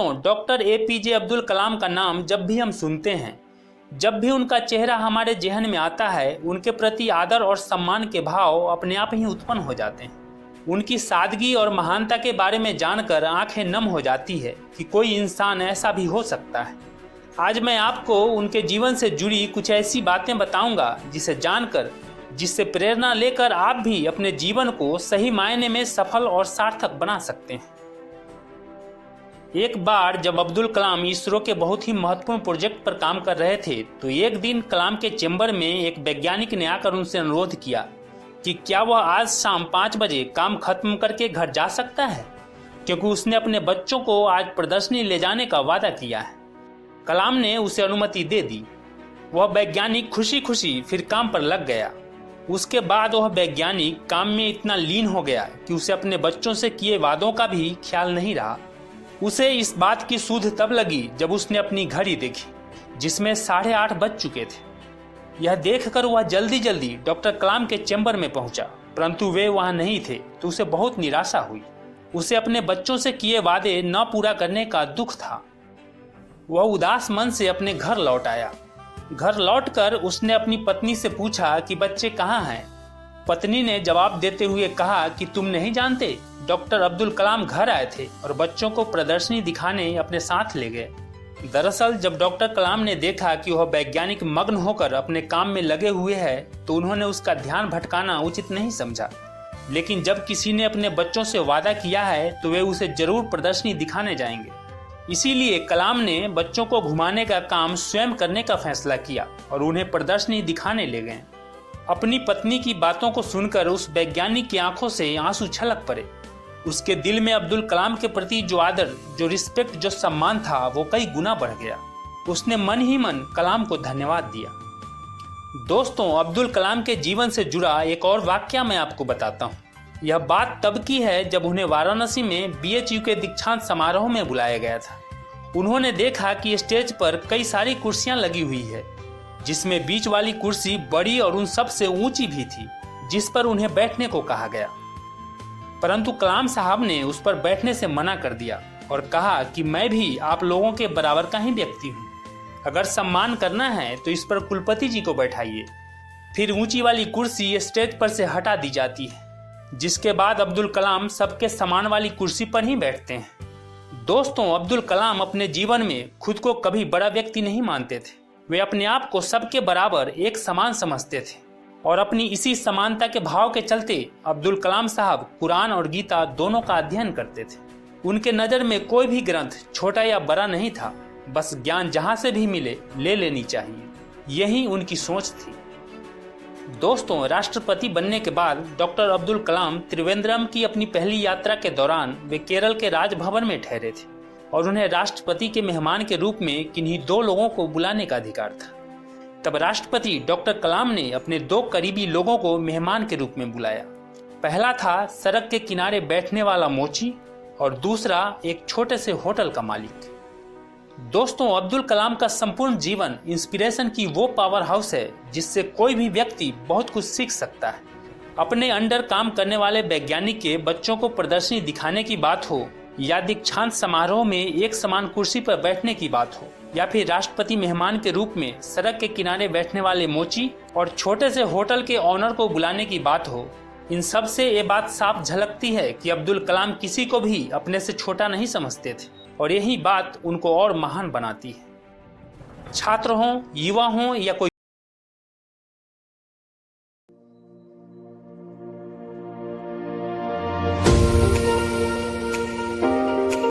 दोस्तों, doctor APJ Abdul Kalam का नाम जब भी हम सुनते हैं, जब भी उनका चेहरा हमारे जहन में आता है, उनके प्रति आदर और सम्मान के भाव अपने आप ही उत्पन्न हो जाते हैं। उनकी सादगी और महानता के बारे में जानकर आंखें नम हो जाती है कि कोई इंसान ऐसा भी हो सकता है। आज मैं आपको उनके जीवन से जुड़ी कुछ ऐसी बातें बताऊंगा जिसे जानकर, जिससे प्रेरणा लेकर आप भी अपने जीवन को सही मायने में सफल और सार्थक बना सकते हैं। एक बार जब अब्दुल कलाम इसरो के बहुत ही महत्वपूर्ण प्रोजेक्ट पर काम कर रहे थे, तो एक दिन कलाम के चेंबर में एक वैज्ञानिक ने आकर उनसे अनुरोध किया कि क्या वह आज शाम 5 बजे काम खत्म करके घर जा सकता है, क्योंकि उसने अपने बच्चों को आज प्रदर्शनी ले जाने का वादा किया है। कलाम ने उसे अनुमति दे दी। वह वैज्ञानिक खुशी खुशी फिर काम पर लग गया। उसके बाद वह वैज्ञानिक काम में इतना लीन हो गया कि उसे अपने बच्चों से किए वादों का भी ख्याल नहीं रहा। उसे इस बात की सूझ तब लगी जब उसने अपनी घड़ी देखी, जिसमें 8:30 बज चुके थे। यह देखकर वह जल्दी जल्दी डॉक्टर कलाम के चैम्बर में पहुंचा, परंतु वे वहां नहीं थे, तो उसे बहुत निराशा हुई। उसे अपने बच्चों से किए वादे न पूरा करने का दुख था। वह उदास मन से अपने घर लौट आया। घर लौटकर उसने अपनी पत्नी से पूछा कि बच्चे कहाँ हैं। पत्नी ने जवाब देते हुए कहा कि तुम नहीं जानते, डॉक्टर अब्दुल कलाम घर आए थे और बच्चों को प्रदर्शनी दिखाने अपने साथ ले गए। दरअसल जब डॉक्टर कलाम ने देखा कि वह वैज्ञानिक मग्न होकर अपने काम में लगे हुए हैं, तो उन्होंने उसका ध्यान भटकाना उचित नहीं समझा। लेकिन जब किसी ने अपने बच्चों से वादा किया है तो वे उसे जरूर प्रदर्शनी दिखाने जाएंगे। इसीलिए कलाम ने बच्चों को घुमाने का काम स्वयं करने का फैसला किया और उन्हें प्रदर्शनी दिखाने ले गए। अपनी पत्नी की बातों को सुनकर उस वैज्ञानिक की आंखों से आंसू छलक पड़े। उसके दिल में अब्दुल कलाम के प्रति जो आदर, जो रिस्पेक्ट, जो सम्मान था, वो कई गुना बढ़ गया। उसने मन ही मन कलाम को धन्यवाद दिया। दोस्तों, अब्दुल कलाम के जीवन से जुड़ा एक और वाकया मैं आपको बताता हूँ। यह बात तब की है जब उन्हें वाराणसी में बीएचयू के दीक्षांत समारोह में बुलाया गया था। उन्होंने देखा कि स्टेज पर कई सारी कुर्सियां लगी हुई है, जिसमें बीच वाली कुर्सी बड़ी और उन सबसे ऊंची भी थी, जिस पर उन्हें बैठने को कहा गया। परंतु कलाम साहब ने उस पर बैठने से मना कर दिया और कहा कि मैं भी आप लोगों के बराबर का ही व्यक्ति हूँ। अगर सम्मान करना है तो इस पर कुलपति जी को बैठाइए। फिर ऊंची वाली कुर्सी स्टेज पर से हटा दी जाती है, जिसके बाद अब्दुल कलाम सबके समान वाली कुर्सी पर ही बैठते हैं। दोस्तों, अब्दुल कलाम अपने जीवन में खुद को कभी बड़ा व्यक्ति नहीं मानते थे। वे अपने आप को सबके बराबर एक समान समझते थे और अपनी इसी समानता के भाव के चलते अब्दुल कलाम साहब कुरान और गीता दोनों का अध्ययन करते थे। उनके नज़र में कोई भी ग्रंथ छोटा या बड़ा नहीं था, बस ज्ञान जहां से भी मिले ले लेनी चाहिए, यही उनकी सोच थी। दोस्तों, राष्ट्रपति बनने के बाद डॉक्टर अब्दुल कलाम त्रिवेंद्रम की अपनी पहली यात्रा के दौरान वे केरल के राजभवन में ठहरे थे और उन्हें राष्ट्रपति के मेहमान के रूप में किन्हीं 2 लोगों को बुलाने का अधिकार था। तब राष्ट्रपति डॉक्टर कलाम ने अपने 2 करीबी लोगों को मेहमान के रूप में बुलाया। पहला था सड़क के किनारे बैठने वाला मोची और दूसरा एक छोटे से होटल का मालिक। दोस्तों, अब्दुल कलाम का संपूर्ण जीवन इंस्पिरेशन की वो पावर हाउस है जिससे कोई भी व्यक्ति बहुत कुछ सीख सकता है। अपने अंडर काम करने वाले वैज्ञानिक के बच्चों को प्रदर्शनी दिखाने की बात हो, या दीक्षांत समारोह में एक समान कुर्सी पर बैठने की बात हो, या फिर राष्ट्रपति मेहमान के रूप में सड़क के किनारे बैठने वाले मोची और छोटे से होटल के ऑनर को बुलाने की बात हो, इन सब से ये बात साफ झलकती है कि अब्दुल कलाम किसी को भी अपने से छोटा नहीं समझते थे और यही बात उनको और महान बनाती है। छात्र हों, युवा हों या कोई